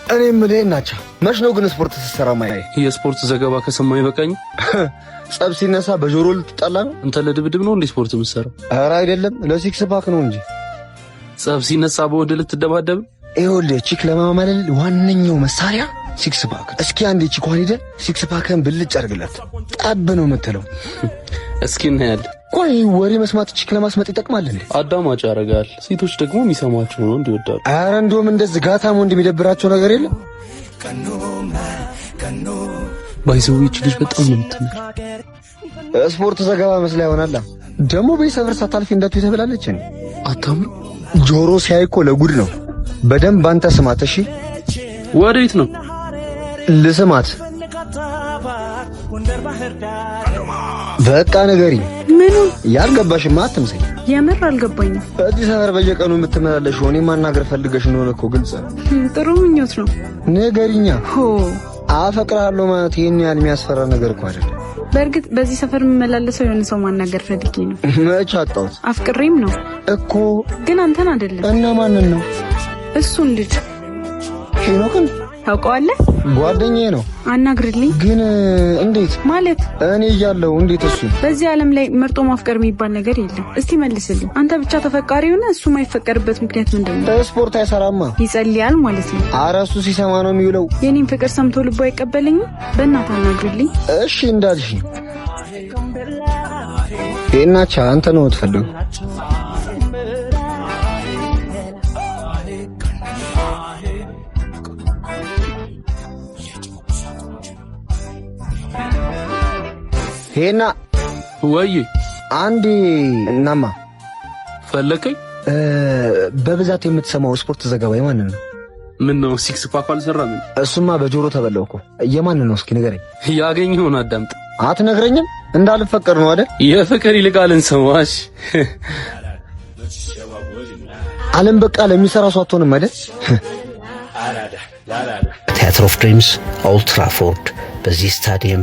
እኔ የምልህ ናቸው መች ነው ግን ስፖርት ስትሰራ ማይ የስፖርት ዘገባ ከሰማይ በቃኝ። ጸብ ሲነሳ በጆሮ ልትጣላ ነው? አንተ ለድብድብ ነው እንዴ ስፖርት የምትሰራው? ኧረ አይደለም ለሲክስ ፓክ ነው እንጂ። ጸብ ሲነሳ በወንድ ልትደባደብ? ይኸውልህ ቺክ ለማማለል ዋነኛው መሳሪያ ሲክስ ፓክ። እስኪ አንዴ ቺክ ሆነ አይደል ሲክስ ፓክን ብልጭ አድርግላት። ጠብ ነው የምትለው። እስኪ እናያለን። ቆይ ወሬ መስማት ቺክ ለማስመጥ ይጠቅማል እንዴ? አዳማጭ ያደርጋል። ሴቶች ደግሞ የሚሰማቸው ነው እንዲወዳሉ። ኧረ እንደውም እንደዚህ ጋታም ወንድ የሚደብራቸው ነገር የለም። ባይዘውች ልጅ በጣም ነው የምትምር። ስፖርት ዘገባ መስላ ይሆናል። ደግሞ በሰፈር ሳታልፊ እንዳቱ ተብላለች እንዴ? አታምሩ። ጆሮ ሲያይኮ ለጉድ ነው። በደንብ አንተ ስማት እሺ። ወዴት ነው ልስማት? በቃ ነገሪ ምኑ ያልገባሽማ አትምሰኝ። የምር አልገባኝም። እዚህ ሰፈር በየቀኑ የምትመላለሽ ሆኔ ማናገር ፈልገሽ እንደሆነ እኮ ግልጽ ነው። ጥሩ ምኞት ነው። ነገሪኛ ሆ አፈቅርሃለሁ ማለት ይሄን ያህል የሚያስፈራ ነገር እኮ አይደለም። በእርግጥ በዚህ ሰፈር የምመላለሰው የሆነ ሰው ማናገር ፈልጌ ነው። መች አጣሁት? አፍቅሬም ነው እኮ። ግን አንተን አይደለም። እና ማንን ነው? እሱን ልጅ ሄኖክን ታውቀዋለህ? ጓደኛዬ ነው። አናግርልኝ። ግን እንዴት ማለት እኔ እያለሁ እንዴት እሱ? በዚህ ዓለም ላይ መርጦ ማፍቀር የሚባል ነገር የለም። እስቲ መልስልኝ። አንተ ብቻ ተፈቃሪ ሆነ እሱ የማይፈቀርበት ምክንያት ምንድነው? ስፖርት አይሰራማ። ይጸልያል ማለት ነው። ኧረ እሱ ሲሰማ ነው የሚውለው። የኔን ፍቅር ሰምቶ ልቦ አይቀበለኝም። በእናትህ አናግርልኝ። እሺ እንዳልሽ ሄናቻ አንተ ነው የምትፈልገው? ሄና ወይ አንዴ እናማ ፈለከኝ? በብዛት የምትሰማው ስፖርት ዘገባ የማንን ነው? ምን ነው ሲክስ ፓክ አልሰራም? እሱማ በጆሮ ተበላው እኮ። የማንን ነው እስኪ ንገረኝ። ያገኘውን አዳምጥ። አትነግረኝም? እንዳልፈቀር ነው አይደል? የፍቅር ይልቃልን ሰማሽ? ዓለም በቃ ለሚሰራ ሰው አትሆንም አይደል? ቲያትር ኦፍ ድሪምስ ኦልድ ትራፎርድ። በዚህ ስታዲየም